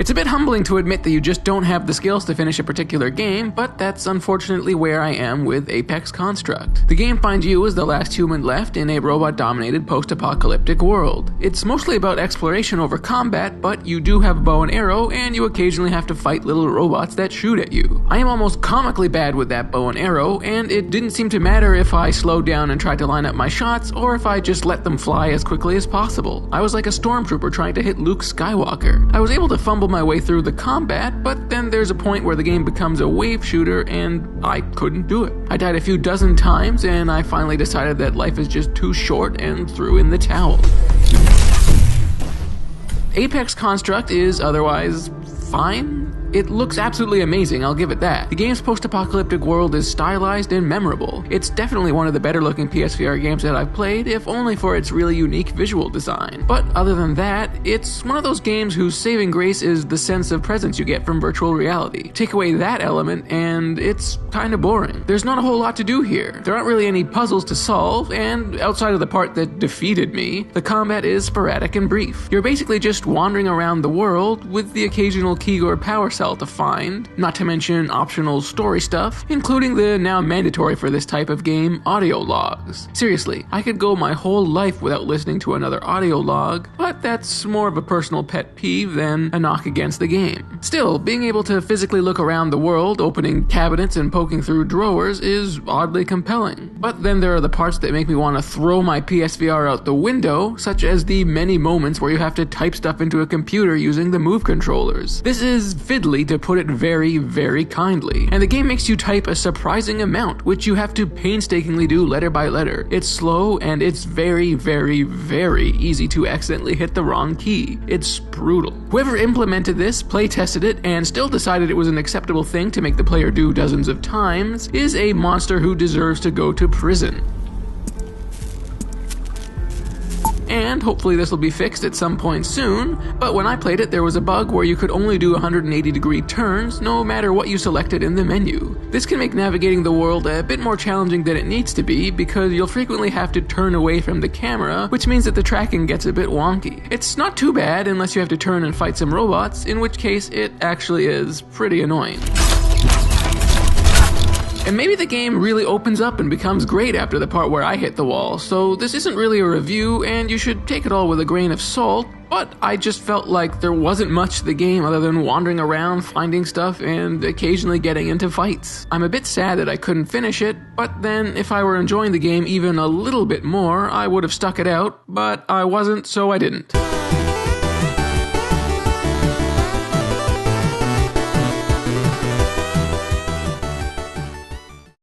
It's a bit humbling to admit that you just don't have the skills to finish a particular game, but that's unfortunately where I am with Apex Construct. The game finds you as the last human left in a robot-dominated post-apocalyptic world. It's mostly about exploration over combat, but you do have a bow and arrow, and you occasionally have to fight little robots that shoot at you. I am almost comically bad with that bow and arrow, and it didn't seem to matter if I slowed down and tried to line up my shots, or if I just let them fly as quickly as possible. I was like a stormtrooper trying to hit Luke Skywalker. I was able to fumble my way through the combat, but then there's a point where the game becomes a wave shooter, and I couldn't do it. I died a few dozen times, and I finally decided that life is just too short and threw in the towel. Apex Construct is otherwise fine. It looks absolutely amazing, I'll give it that. The game's post-apocalyptic world is stylized and memorable. It's definitely one of the better looking PSVR games that I've played, if only for its really unique visual design. But other than that, it's one of those games whose saving grace is the sense of presence you get from virtual reality. Take away that element and it's kinda boring. There's not a whole lot to do here. There aren't really any puzzles to solve, and outside of the part that defeated me, the combat is sporadic and brief. You're basically just wandering around the world with the occasional key or power cell to find, not to mention optional story stuff, including the now mandatory for this type of game, audio logs. Seriously, I could go my whole life without listening to another audio log, but that's more of a personal pet peeve than a knock against the game. Still, being able to physically look around the world, opening cabinets and poking through drawers is oddly compelling. But then there are the parts that make me want to throw my PSVR out the window, such as the many moments where you have to type stuff into a computer using the move controllers. This is fiddly, to put it very, very kindly. And the game makes you type a surprising amount, which you have to painstakingly do letter by letter. It's slow, and it's very, very, very easy to accidentally hit the wrong key. It's brutal. Whoever implemented this, play tested it, and still decided it was an acceptable thing to make the player do dozens of times, is a monster who deserves to go to prison. And hopefully this will be fixed at some point soon, but when I played it there was a bug where you could only do 180-degree turns no matter what you selected in the menu. This can make navigating the world a bit more challenging than it needs to be, because you'll frequently have to turn away from the camera, which means that the tracking gets a bit wonky. It's not too bad unless you have to turn and fight some robots, in which case it actually is pretty annoying. And maybe the game really opens up and becomes great after the part where I hit the wall, so this isn't really a review and you should take it all with a grain of salt, but I just felt like there wasn't much to the game other than wandering around, finding stuff, and occasionally getting into fights. I'm a bit sad that I couldn't finish it, but then if I were enjoying the game even a little bit more, I would have stuck it out, but I wasn't, so I didn't.